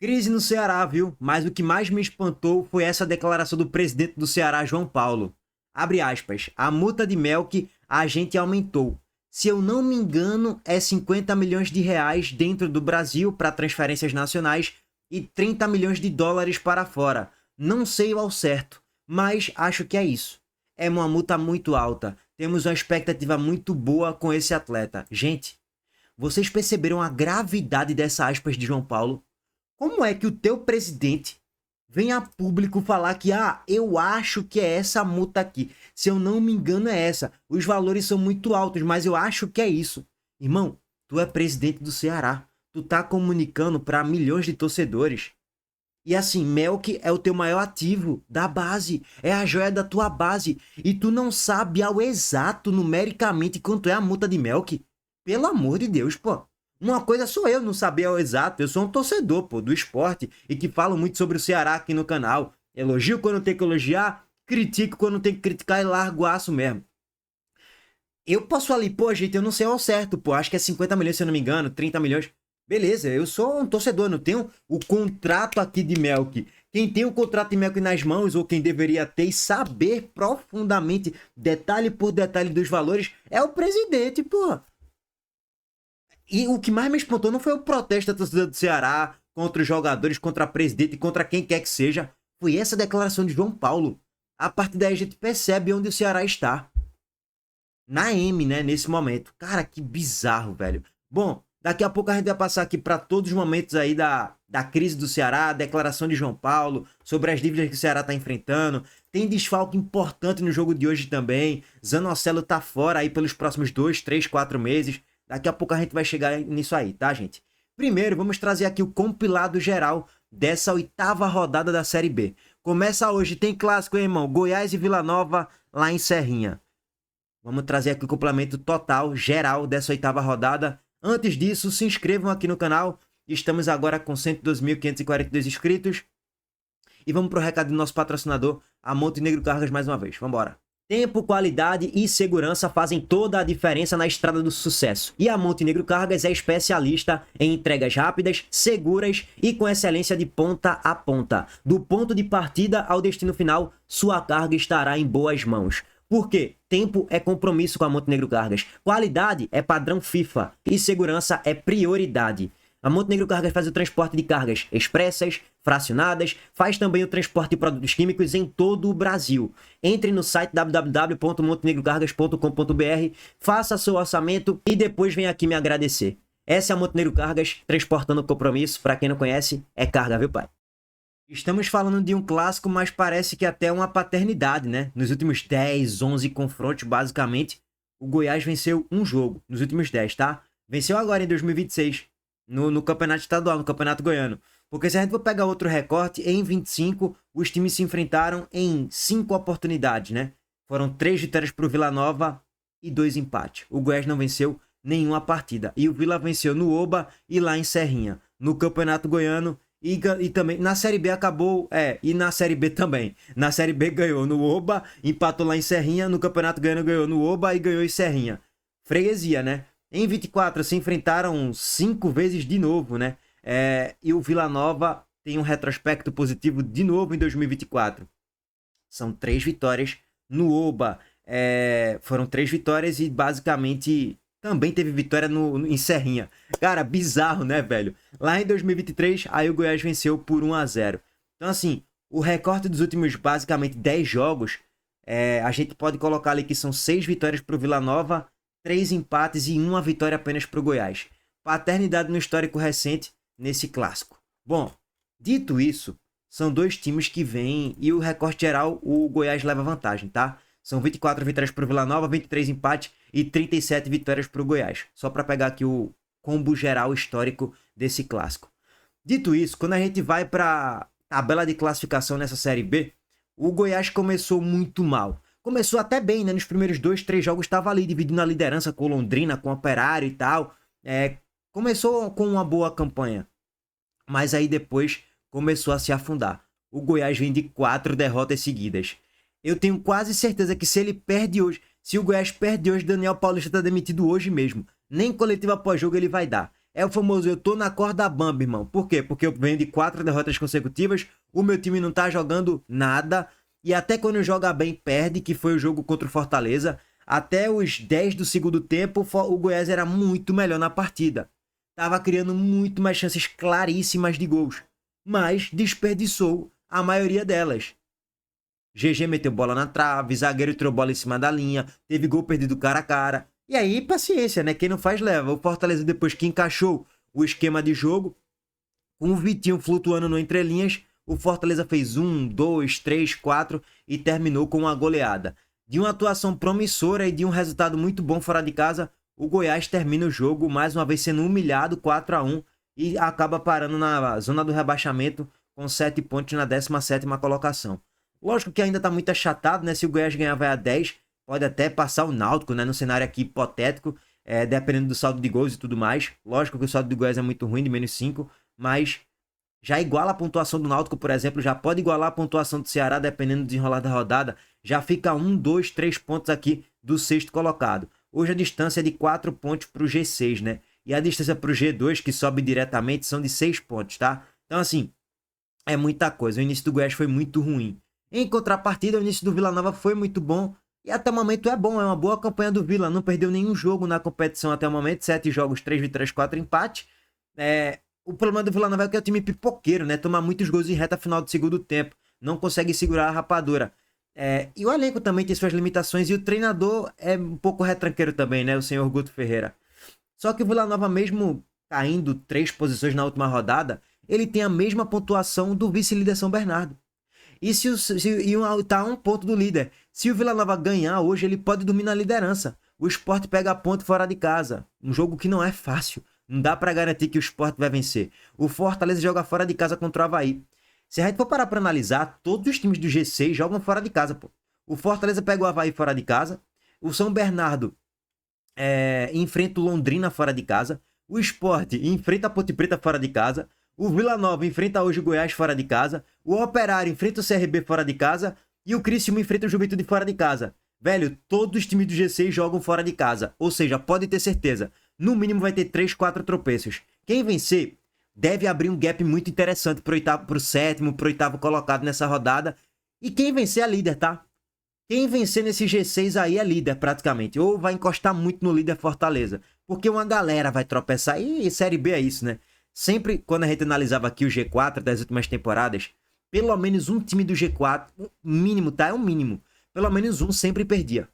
Crise no Ceará, viu? Mas o que mais me espantou foi essa declaração do presidente do Ceará, João Paulo. Abre aspas, a multa de Melk a gente aumentou. Se eu não me engano, é 50 milhões de reais dentro do Brasil para transferências nacionais e 30 milhões de dólares para fora. Não sei ao certo, mas acho que é isso. É uma multa muito alta. Temos uma expectativa muito boa com esse atleta. Gente, vocês perceberam a gravidade dessa aspas de João Paulo? Como é que o teu presidente vem a público falar que, eu acho que é essa multa aqui. Se eu não me engano é essa. Os valores são muito altos, mas eu acho que é isso. Irmão, tu é presidente do Ceará. Tu tá comunicando para milhões de torcedores. E assim, Melk é o teu maior ativo da base. É a joia da tua base. E tu não sabe ao exato, numericamente, quanto é a multa de Melk. Pelo amor de Deus, pô. Uma coisa sou eu não saber ao exato. Eu sou um torcedor, pô, do esporte e que falo muito sobre o Ceará aqui no canal. Elogio quando tem que elogiar, critico quando tem que criticar e largo o aço mesmo. Eu posso ali, pô, gente, eu não sei ao certo, pô. Acho que é 50 milhões, se eu não me engano, 30 milhões. Beleza, eu sou um torcedor, não tenho o contrato aqui de Melk. Quem tem o contrato de Melk nas mãos, ou quem deveria ter e saber profundamente, detalhe por detalhe dos valores, é o presidente, pô. E o que mais me espantou não foi o protesto da torcida do Ceará contra os jogadores, contra a presidente, contra quem quer que seja. Foi essa declaração de João Paulo. A partir daí a gente percebe onde o Ceará está. Na M, né, nesse momento. Cara, que bizarro, velho. Bom, daqui a pouco a gente vai passar aqui para todos os momentos aí da crise do Ceará, a declaração de João Paulo, sobre as dívidas que o Ceará está enfrentando. Tem desfalque importante no jogo de hoje também. Zanocelo tá fora aí pelos próximos 2, 3, 4 meses. Daqui a pouco a gente vai chegar nisso aí, tá, gente? Primeiro, vamos trazer aqui o compilado geral dessa 8ª rodada da Série B. Começa hoje, tem clássico, hein, irmão? Goiás e Vila Nova, lá em Serrinha. Vamos trazer aqui o complemento total, geral, dessa 8ª rodada. Antes disso, se inscrevam aqui no canal. Estamos agora com 102.542 inscritos. E vamos pro recado do nosso patrocinador, a Montenegro Cargas, mais uma vez. Vambora! Tempo, qualidade e segurança fazem toda a diferença na estrada do sucesso. E a Montenegro Cargas é especialista em entregas rápidas, seguras e com excelência de ponta a ponta. Do ponto de partida ao destino final, sua carga estará em boas mãos. Por quê? Tempo é compromisso com a Montenegro Cargas. Qualidade é padrão FIFA. E segurança é prioridade. A Montenegro Cargas faz o transporte de cargas expressas, fracionadas, faz também o transporte de produtos químicos em todo o Brasil. Entre no site www.montenegrocargas.com.br, faça seu orçamento e depois vem aqui me agradecer. Essa é a Montenegro Cargas, transportando compromisso. Para quem não conhece, é carga, viu, pai? Estamos falando de um clássico, mas parece que até uma paternidade, né? Nos últimos 10, 11 confrontos, basicamente, o Goiás venceu um jogo. Nos últimos 10, tá? Venceu agora em 2026. No campeonato estadual, no campeonato goiano. Porque se a gente for pegar outro recorte, em 25, os times se enfrentaram em 5 oportunidades, né? Foram 3 vitórias para o Vila Nova e 2 empates. O Goiás não venceu nenhuma partida. E o Vila venceu no Oba e lá em Serrinha. No campeonato goiano e também na Série B acabou, e na Série B também. Na Série B ganhou no Oba, empatou lá em Serrinha. No campeonato goiano ganhou no Oba e ganhou em Serrinha. Freguesia, né? Em 24 se enfrentaram 5 vezes de novo, né? E o Vila Nova tem um retrospecto positivo de novo em 2024. São 3 vitórias no Oba. Foram 3 vitórias e basicamente também teve vitória em Serrinha. Cara, bizarro, né, velho? Lá em 2023, aí o Goiás venceu por 1-0. Então, assim, o recorte dos últimos basicamente 10 jogos, a gente pode colocar ali que são 6 vitórias para o Vila Nova, 3 empates e 1 vitória apenas para o Goiás. Paternidade no histórico recente nesse clássico. Bom, dito isso, são 2 times que vêm e o recorte geral, o Goiás leva vantagem, tá? São 24 vitórias para o Vila Nova, 23 empates e 37 vitórias para o Goiás. Só para pegar aqui o combo geral histórico desse clássico. Dito isso, quando a gente vai para a tabela de classificação nessa Série B, o Goiás começou muito mal. Começou até bem, né? Nos primeiros 2, 3 jogos estava ali dividindo a liderança com o Londrina, com o Operário e tal. Começou com uma boa campanha. Mas aí depois começou a se afundar. O Goiás vem de 4 derrotas seguidas. Eu tenho quase certeza que se ele perde hoje, se o Goiás perde hoje, Daniel Paulista está demitido hoje mesmo. Nem coletiva pós-jogo ele vai dar. É o famoso, eu tô na corda bamba, irmão. Por quê? Porque eu venho de 4 derrotas consecutivas, o meu time não tá jogando nada, e até quando joga bem, perde, que foi o jogo contra o Fortaleza. Até os 10 do segundo tempo, o Goiás era muito melhor na partida. Tava criando muito mais chances claríssimas de gols, mas desperdiçou a maioria delas. GG meteu bola na trave, zagueiro tirou bola em cima da linha, teve gol perdido cara a cara. E aí, paciência, né? Quem não faz, leva. O Fortaleza, depois que encaixou o esquema de jogo, com o Vitinho flutuando no entrelinhas, o Fortaleza fez 1, 2, 3, 4 e terminou com uma goleada. De uma atuação promissora e de um resultado muito bom fora de casa, o Goiás termina o jogo, mais uma vez sendo humilhado, 4-1, e acaba parando na zona do rebaixamento com 7 pontos na 17ª colocação. Lógico que ainda tá muito achatado, né? Se o Goiás ganhar vai a 10, pode até passar o Náutico, né? No cenário aqui hipotético, dependendo do saldo de gols e tudo mais. Lógico que o saldo do Goiás é muito ruim, de menos 5, mas já iguala a pontuação do Náutico, por exemplo, já pode igualar a pontuação do Ceará, dependendo do desenrolar da rodada. Já fica 1, 2, 3 pontos aqui do sexto colocado. Hoje a distância é de 4 pontos para o G6, né? E a distância para o G2, que sobe diretamente, são de 6 pontos, tá? Então, assim, é muita coisa. O início do Goiás foi muito ruim. Em contrapartida, o início do Vila Nova foi muito bom. E até o momento é bom, é uma boa campanha do Vila. Não perdeu nenhum jogo na competição até o momento. 7 jogos, 3 vitórias, 4 empates. O problema do Vila Nova é que é o time pipoqueiro, né? Toma muitos gols em reta final do segundo tempo. Não consegue segurar a rapadura. E o elenco também tem suas limitações. E o treinador é um pouco retranqueiro também, né? O senhor Guto Ferreira. Só que o Vila Nova, mesmo caindo 3 posições na última rodada, ele tem a mesma pontuação do vice-líder São Bernardo. E tá a 1 ponto do líder. Se o Vila Nova ganhar hoje, ele pode dormir na liderança. O Sport pega a ponto fora de casa. Um jogo que não é fácil. Não dá pra garantir que o Sport vai vencer. O Fortaleza joga fora de casa contra o Avaí. Se a gente for parar pra analisar, todos os times do G6 jogam fora de casa, pô. O Fortaleza pega o Avaí fora de casa. O São Bernardo enfrenta o Londrina fora de casa. O Sport enfrenta a Ponte Preta fora de casa. O Vila Nova enfrenta hoje o Goiás fora de casa. O Operário enfrenta o CRB fora de casa. E o Criciúma enfrenta o Juventude fora de casa. Velho, todos os times do G6 jogam fora de casa. Ou seja, pode ter certeza. No mínimo vai ter 3, 4 tropeços. Quem vencer deve abrir um gap muito interessante pro sétimo, pro 8º colocado nessa rodada. E quem vencer é líder, tá? Quem vencer nesse G6 aí é líder praticamente. Ou vai encostar muito no líder Fortaleza. Porque uma galera vai tropeçar. E Série B é isso, né? Sempre quando a gente analisava aqui o G4 das últimas temporadas, pelo menos um time do G4, mínimo, tá? É um mínimo. Pelo menos um sempre perdia.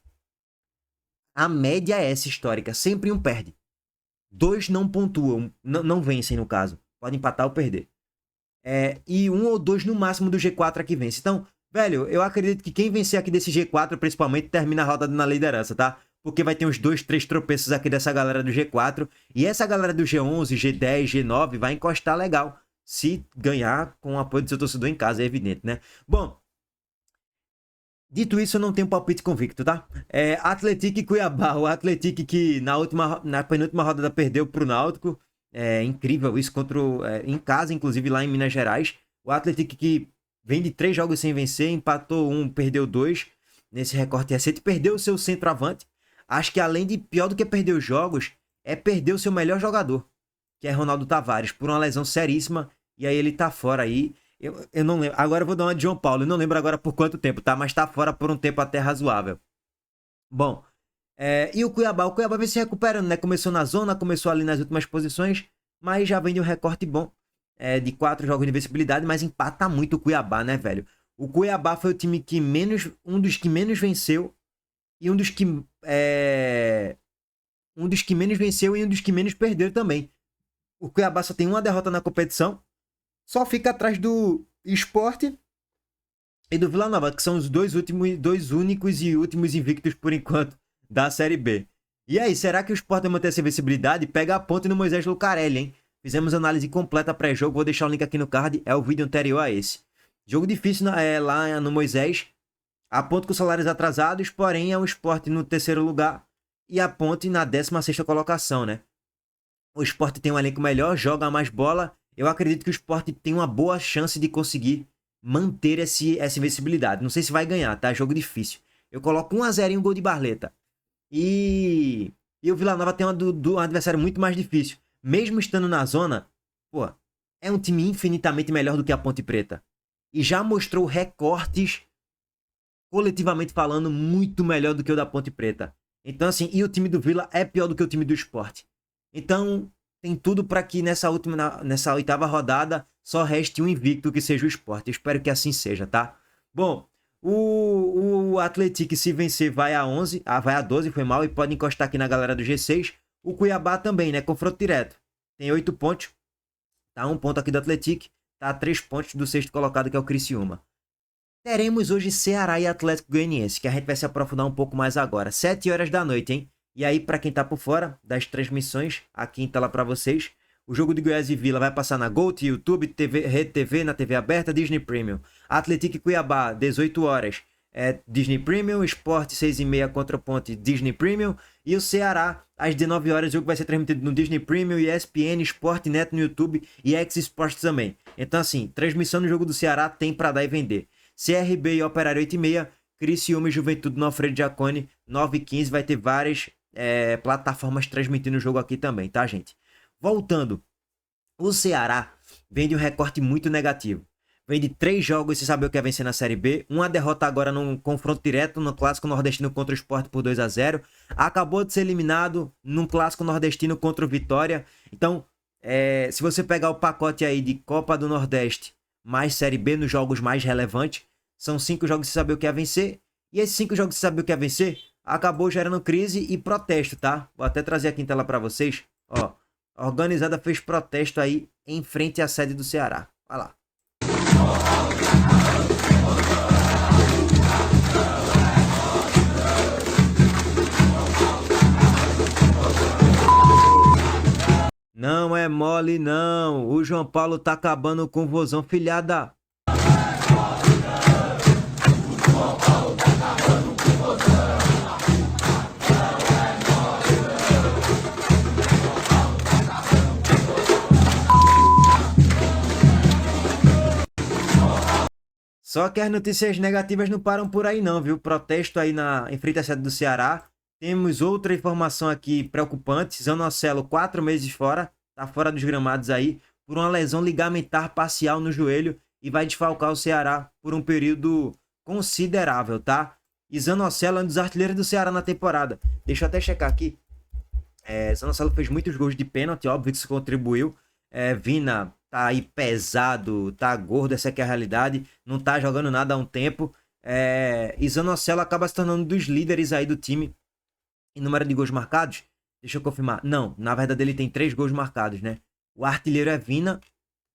A média é essa histórica. Sempre um perde. 2 não pontuam. Não vencem, no caso. Pode empatar ou perder. E 1 ou 2 no máximo do G4 aqui vence. Então, velho, eu acredito que quem vencer aqui desse G4, principalmente, termina a rodada na liderança, tá? Porque vai ter uns 2, 3 tropeços aqui dessa galera do G4. E essa galera do G11, G10, G9 vai encostar legal. Se ganhar com o apoio do seu torcedor em casa, é evidente, né? Bom, dito isso, eu não tenho palpite convicto, tá? Atlético e Cuiabá. O Atlético que na penúltima rodada perdeu pro Náutico. É incrível isso em casa, inclusive lá em Minas Gerais. O Atlético que vem de 3 jogos sem vencer, empatou 1, perdeu 2. Nesse recorte recente, perdeu o seu centroavante. Acho que além de pior do que perder os jogos, é perder o seu melhor jogador, que é Ronaldo Tavares, por uma lesão seríssima. E aí ele tá fora aí. Eu não lembro. Agora eu vou dar uma de João Paulo. Eu não lembro agora por quanto tempo, tá? Mas tá fora por um tempo até razoável. Bom, e o Cuiabá? O Cuiabá vem se recuperando, né? Começou na zona, começou ali nas últimas posições, mas já vem de um recorte bom. De 4 jogos de invencibilidade, mas empata muito o Cuiabá, né, velho? O Cuiabá foi o time que um dos que menos venceu e um dos que menos venceu e um dos que menos perdeu também. O Cuiabá só tem uma derrota na competição, só fica atrás do Sport e do Vila Nova, que são os dois únicos e últimos invictos por enquanto da Série B. E aí, será que o Sport vai manter essa invencibilidade? Pega a ponte no Moisés Lucarelli, hein? Fizemos análise completa pré-jogo, vou deixar o link aqui no card, é o vídeo anterior a esse. Jogo difícil lá no Moisés, a ponte com salários atrasados, porém é o Sport no 3º lugar e a ponte na 16ª colocação, né? O Sport tem um elenco melhor, joga mais bola. Eu acredito que o Sport tem uma boa chance de conseguir manter essa invencibilidade. Não sei se vai ganhar, tá? Jogo difícil. Eu coloco 1-0 gol de Barleta. E o Vila Nova tem um adversário muito mais difícil. mesmo estando na zona, pô, é um time infinitamente melhor do que a Ponte Preta. E já mostrou recortes, coletivamente falando, muito melhor do que o da Ponte Preta. Então, assim, e o time do Vila é pior do que o time do Sport. Então, tem tudo para que nessa 8ª rodada só reste um invicto que seja o Sport. Eu espero que assim seja, tá? Bom, o Atlético, se vencer, vai a 11, vai a 12, foi mal, e pode encostar aqui na galera do G6. O Cuiabá também, né? Confronto direto. Tem 8 pontos. Tá 1 ponto aqui do Atlético. Tá a 3 pontos do 6º colocado, que é o Criciúma. Teremos hoje Ceará e Atlético Goianiense, que a gente vai se aprofundar um pouco mais agora. 7 horas da noite, hein? E aí, para quem tá por fora das transmissões, aqui em tela para vocês, o jogo de Goiás e Vila vai passar na Gold, YouTube, TV, Rede TV, na TV aberta, Disney Premium. Atlético e Cuiabá, 18 horas, Disney Premium. Sport, 6h30 contra o Ponte, Disney Premium. E o Ceará, às 19 horas, o jogo vai ser transmitido no Disney Premium, ESPN, Sportnet no YouTube e X Sports também. Então, assim, transmissão no jogo do Ceará tem para dar e vender. CRB e Operário 8h30, Criciúma e Juventude no Alfredo Jaconi, 9h15, vai ter várias plataformas transmitindo o jogo aqui também, tá, gente? Voltando, o Ceará vem de um recorte muito negativo. Vem de 3 jogos sem saber o que é vencer na Série B, uma derrota agora num confronto direto no Clássico Nordestino contra o Sport por 2-0, acabou de ser eliminado num Clássico Nordestino contra o Vitória. Então, se você pegar o pacote aí de Copa do Nordeste mais Série B nos jogos mais relevantes, são 5 jogos sem saber o que é vencer, e esses 5 jogos sem saber o que é vencer acabou gerando crise e protesto, tá? Vou até trazer aqui em tela para vocês, ó. A organizada fez protesto aí em frente à sede do Ceará. Olha lá. Não é mole, não. O João Paulo tá acabando com o Vozão, filhada. Só que as notícias negativas não param por aí não, viu? Protesto aí em frente à sede do Ceará. Temos outra informação aqui preocupante. Zanocelo, 4 meses fora. Tá fora dos gramados aí por uma lesão ligamentar parcial no joelho e vai desfalcar o Ceará por um período considerável, tá? E Zanocelo é um dos artilheiros do Ceará na temporada. Deixa eu até checar aqui. Zanocelo fez muitos gols de pênalti, óbvio que isso contribuiu. Vina tá aí pesado, tá gordo, essa aqui é a realidade. Não tá jogando nada há um tempo. E Zanocelo acaba se tornando um dos líderes aí do time em número de gols marcados. Deixa eu confirmar. Não, na verdade ele tem 3 gols marcados, né? O artilheiro é Vina,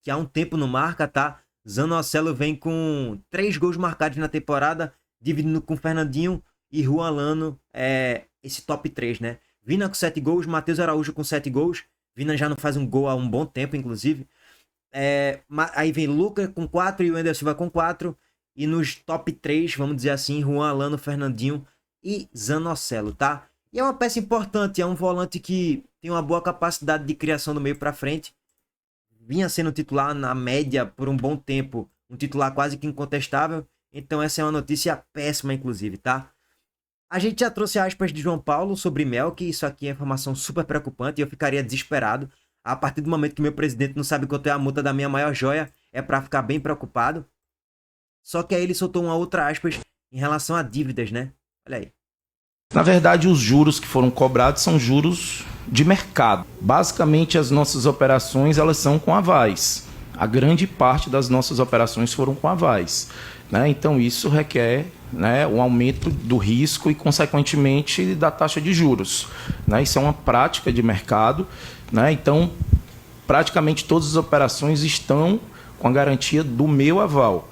que há um tempo não marca, tá? Zanocelo vem com 3 gols marcados na temporada, dividindo com Fernandinho e Juan Lano, esse top 3, né? Vina com 7 gols, Matheus Araújo com 7 gols. Vina já não faz um gol há um bom tempo, inclusive. Aí vem Lucas com 4 e o Anderson Silva com 4. E nos top 3, vamos dizer assim, Juan Lano, Fernandinho e Zanocelo, tá? E é uma peça importante, é um volante que tem uma boa capacidade de criação do meio para frente. Vinha sendo titular na média por um bom tempo, um titular quase que incontestável. Então essa é uma notícia péssima, inclusive, tá? A gente já trouxe aspas de João Paulo sobre Melk, isso aqui é informação super preocupante e eu ficaria desesperado. A partir do momento que meu presidente não sabe quanto é a multa da minha maior joia, é para ficar bem preocupado. Só que aí ele soltou uma outra aspas em relação a dívidas, né? Olha aí. Na verdade, os juros que foram cobrados são juros de mercado. Basicamente, as nossas operações elas são com avais. A grande parte das nossas operações foram com avais, né? Então, isso requer, né, um aumento do risco e, consequentemente, da taxa de juros, né? Isso é uma prática de mercado, né? Então, praticamente todas as operações estão com a garantia do meu aval.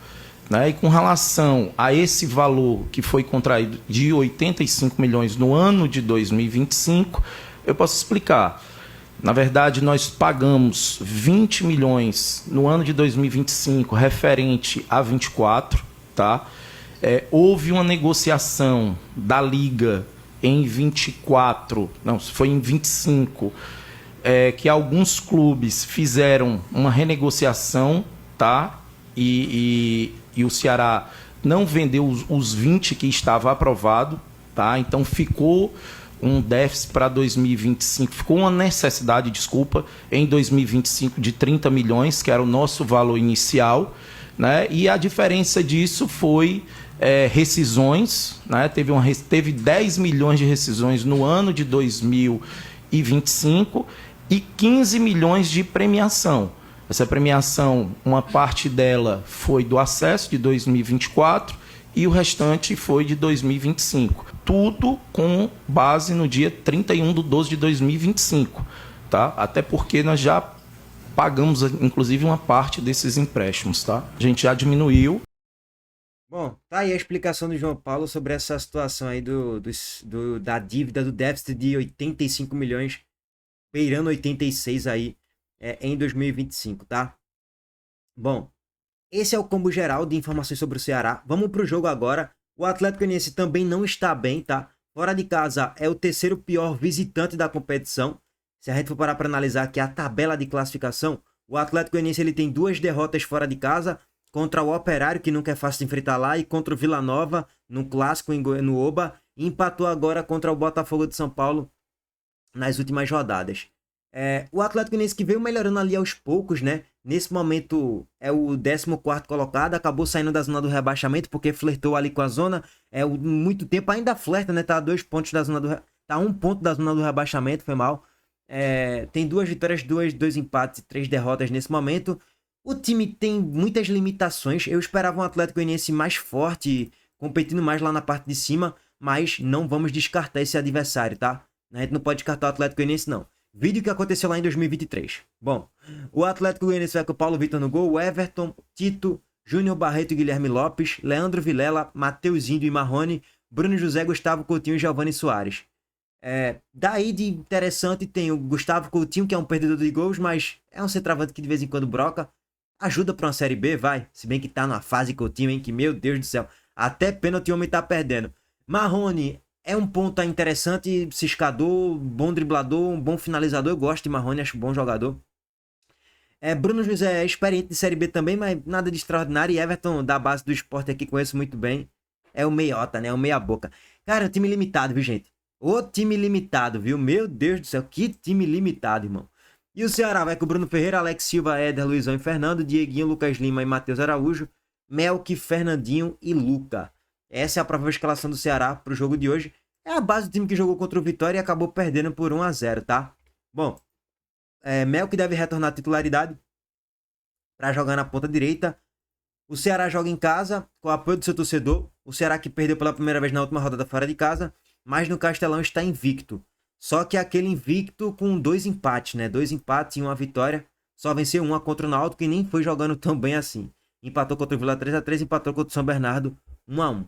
Né? E com relação a esse valor que foi contraído de 85 milhões no ano de 2025, eu posso explicar. Na verdade, nós pagamos 20 milhões no ano de 2025, referente a 24, tá? Houve uma negociação da Liga em 24, não, foi em 25, que alguns clubes fizeram uma renegociação, tá? E o Ceará não vendeu os 20 que estava aprovado, tá? Então ficou um déficit para 2025, ficou uma necessidade, desculpa, em 2025 de 30 milhões, que era o nosso valor inicial, né? E a diferença disso foi rescisões, né? Teve 10 milhões de rescisões no ano de 2025 e 15 milhões de premiação. Essa premiação, uma parte dela foi do acesso de 2024 e o restante foi de 2025. Tudo com base no dia 31/12/2025, tá? Até porque nós já pagamos, inclusive, uma parte desses empréstimos, tá? A gente já diminuiu. Bom, tá aí a explicação do João Paulo sobre essa situação aí da dívida, do déficit de 85 milhões, beirando 86 aí em 2025, tá? Bom, esse é o combo geral de informações sobre o Ceará. Vamos pro jogo agora. O Atlético Goianiense também não está bem, tá? Fora de casa é o terceiro pior visitante da competição. Se a gente for parar para analisar aqui a tabela de classificação, o Atlético Goianiense ele tem 2 derrotas fora de casa, contra o Operário, que nunca é fácil de enfrentar lá, e contra o Vila Nova, no clássico no Oba, e empatou agora contra o Botafogo de São Paulo nas últimas rodadas. O Atlético Goianiense que veio melhorando ali aos poucos, né? Nesse momento é o 14º colocado, acabou saindo da zona do rebaixamento, porque flertou ali com a zona, muito tempo, ainda flerta, né? Tá a 2 pontos da zona tá a 1 ponto da zona do rebaixamento, foi mal. Tem 2 vitórias, 2 empates e 3 derrotas nesse momento. O time tem muitas limitações. Eu esperava um Atlético Goianiense mais forte, competindo mais lá na parte de cima, mas não vamos descartar esse adversário, tá? A gente não pode descartar o Atlético Goianiense, não. Vídeo que aconteceu lá em 2023. Bom, o Atlético Goianiense vai com o Paulo Vitor no gol, Everton, Tito, Júnior Barreto e Guilherme Lopes, Leandro Vilela, Matheus Índio e Marrone, Bruno José, Gustavo Coutinho e Giovani Soares. Daí de interessante tem o Gustavo Coutinho, que é um perdedor de gols, mas é um centroavante que de vez em quando broca. Ajuda pra uma Série B, vai. Se bem que tá numa fase Coutinho, hein, que meu Deus do céu. Até pênalti o homem tá perdendo. Marrone é um ponta interessante, ciscador, bom driblador, um bom finalizador. Eu gosto de Marrone, acho um bom jogador. Bruno José é experiente de Série B também, mas nada de extraordinário. E Everton, da base do Sport aqui, conheço muito bem. É o meiota, né? É o meia boca. Cara, time limitado, viu, gente? Ô time limitado, viu? Meu Deus do céu, que time limitado, irmão. E o Ceará vai com o Bruno Ferreira, Alex Silva, Éder, Luizão e Fernando, Dieguinho, Lucas Lima e Matheus Araújo, Melk, Fernandinho e Luca. Essa é a provável escalação do Ceará para o jogo de hoje. É a base do time que jogou contra o Vitória e acabou perdendo por 1-0, tá? Bom, Melk deve retornar à titularidade para jogar na ponta direita. O Ceará joga em casa, com o apoio do seu torcedor. O Ceará que perdeu pela primeira vez na última rodada fora de casa, mas no Castelão está invicto. Só que aquele invicto com 2 empates, né? 2 empates e 1 vitória. Só venceu uma contra o Náutico, que nem foi jogando tão bem assim. Empatou contra o Vila 3-3, empatou contra o São Bernardo 1-1.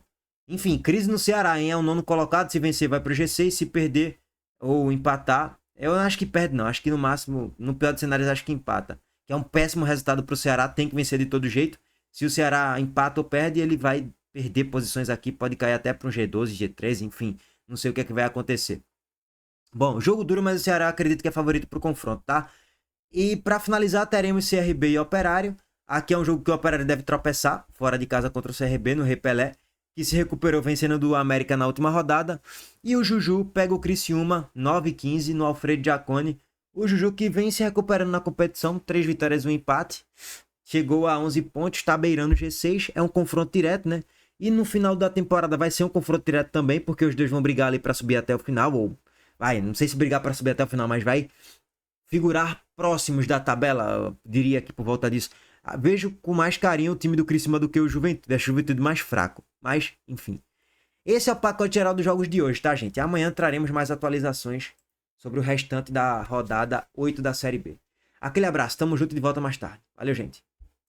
Enfim, crise no Ceará, hein? É o 9º colocado. Se vencer, vai pro G6. Se perder ou empatar, eu não acho que perde, não. Acho que no máximo, no pior dos cenários, acho que empata. Que é um péssimo resultado pro Ceará. Tem que vencer de todo jeito. Se o Ceará empata ou perde, ele vai perder posições aqui. Pode cair até para um G12, G13, enfim. Não sei o que é que vai acontecer. Bom, jogo duro, mas o Ceará acredito que é favorito pro confronto, tá? E para finalizar, teremos CRB e Operário. Aqui é um jogo que o Operário deve tropeçar, fora de casa contra o CRB, no Repelé, que se recuperou vencendo do América na última rodada. E o Juju pega o Criciúma, 9-15, no Alfredo Jaconi. O Juju que vem se recuperando na competição, 3 vitórias e 1 empate. Chegou a 11 pontos, tá beirando o G6, é um confronto direto, né? E no final da temporada vai ser um confronto direto também, porque os dois vão brigar ali para subir até o final, ou não sei se brigar para subir até o final, mas vai figurar próximos da tabela, eu diria que por volta disso. Vejo com mais carinho o time do Criciúma do que o Juventude, a Juventude mais fraco. Mas, enfim. Esse é o pacote geral dos jogos de hoje, tá, gente? Amanhã traremos mais atualizações sobre o restante da rodada 8 da Série B. Aquele abraço, tamo junto e de volta mais tarde. Valeu, gente.